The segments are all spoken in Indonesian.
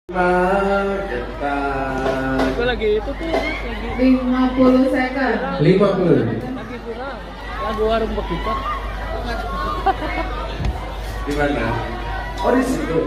Itu lagi itu tuh lagi 50 second. 50. lagi kurang lagu warung bekicot. Di mana? Oh, di situ.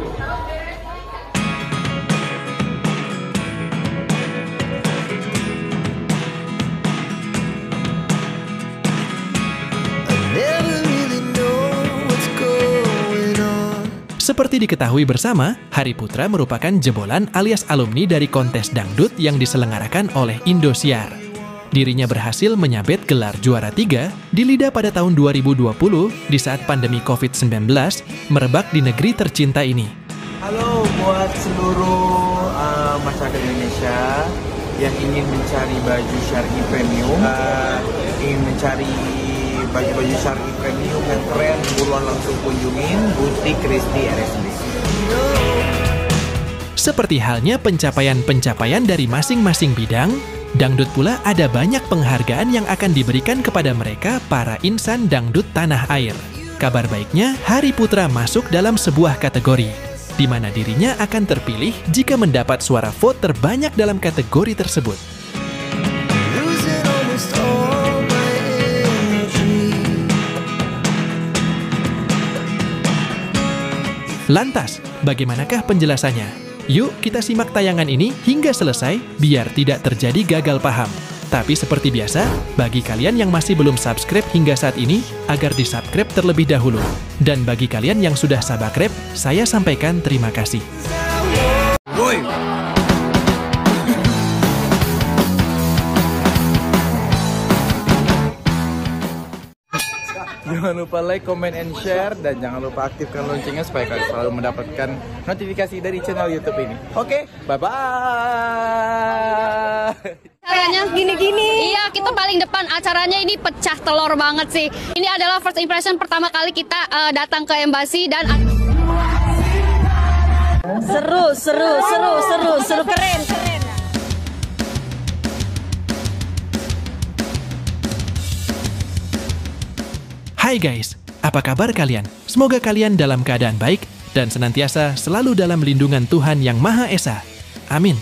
Seperti diketahui bersama, Hari Putra merupakan jebolan alias alumni dari kontes dangdut yang diselenggarakan oleh Indosiar. Dirinya berhasil menyabet gelar juara 3 di Lida pada tahun 2020 di saat pandemi COVID-19 merebak di negeri tercinta ini. Halo buat seluruh masyarakat Indonesia yang ingin mencari baju syar'i premium, ingin mencari baju-baju syar'i premium yang keren, buruan langsung kunjungin butik Christy RSD. Seperti halnya pencapaian-pencapaian dari masing-masing bidang, dangdut pula ada banyak penghargaan yang akan diberikan kepada mereka para insan dangdut tanah air. Kabar baiknya, Hari Putra masuk dalam sebuah kategori, di mana dirinya akan terpilih jika mendapat suara vote terbanyak dalam kategori tersebut. Lantas, bagaimanakah penjelasannya? Yuk kita simak tayangan ini hingga selesai biar tidak terjadi gagal paham. Tapi seperti biasa, bagi kalian yang masih belum subscribe hingga saat ini, agar di-subscribe terlebih dahulu. Dan bagi kalian yang sudah subscribe, saya sampaikan terima kasih. Woi! Jangan lupa like, comment, and share, dan jangan lupa aktifkan loncengnya supaya kalian selalu mendapatkan notifikasi dari channel YouTube ini. Oke, bye-bye! Acaranya gini-gini. Iya, kita paling depan. Acaranya ini pecah telur banget sih. Ini adalah first impression pertama kali kita datang ke Embassy dan seru, keren. Hai guys, apa kabar kalian? Semoga kalian dalam keadaan baik dan senantiasa selalu dalam lindungan Tuhan Yang Maha Esa. Amin.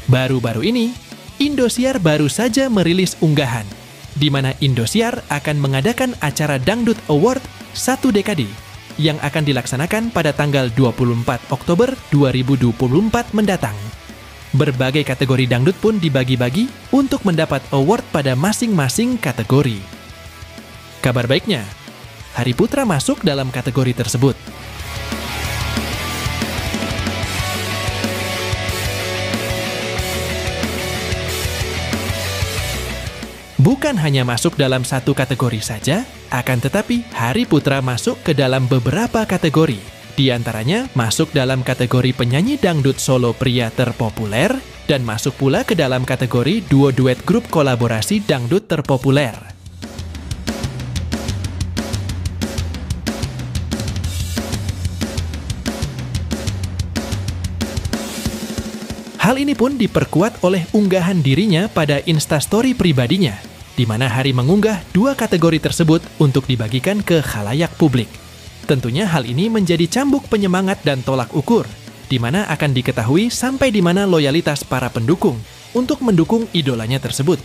Baru-baru ini, Indosiar baru saja merilis unggahan, di mana Indosiar akan mengadakan acara Dangdut Award 1 dekade yang akan dilaksanakan pada tanggal 24 Oktober 2024 mendatang. Berbagai kategori dangdut pun dibagi-bagi untuk mendapat award pada masing-masing kategori. Kabar baiknya, Hari Putra masuk dalam kategori tersebut. Bukan hanya masuk dalam satu kategori saja, akan tetapi Hari Putra masuk ke dalam beberapa kategori. Di antaranya masuk dalam kategori penyanyi dangdut solo pria terpopuler, dan masuk pula ke dalam kategori duo duet grup kolaborasi dangdut terpopuler. Hal ini pun diperkuat oleh unggahan dirinya pada Instastory pribadinya, di mana Hari mengunggah 2 kategori tersebut untuk dibagikan ke khalayak publik. Tentunya hal ini menjadi cambuk penyemangat dan tolak ukur, di mana akan diketahui sampai di mana loyalitas para pendukung untuk mendukung idolanya tersebut.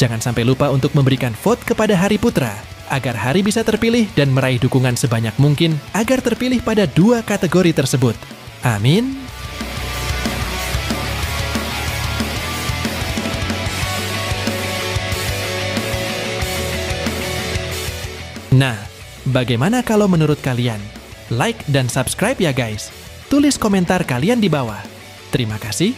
Jangan sampai lupa untuk memberikan vote kepada Hari Putra, agar Hari bisa terpilih dan meraih dukungan sebanyak mungkin agar terpilih pada 2 kategori tersebut. Amin. Nah, bagaimana kalau menurut kalian? Like dan subscribe ya guys. Tulis komentar kalian di bawah. Terima kasih.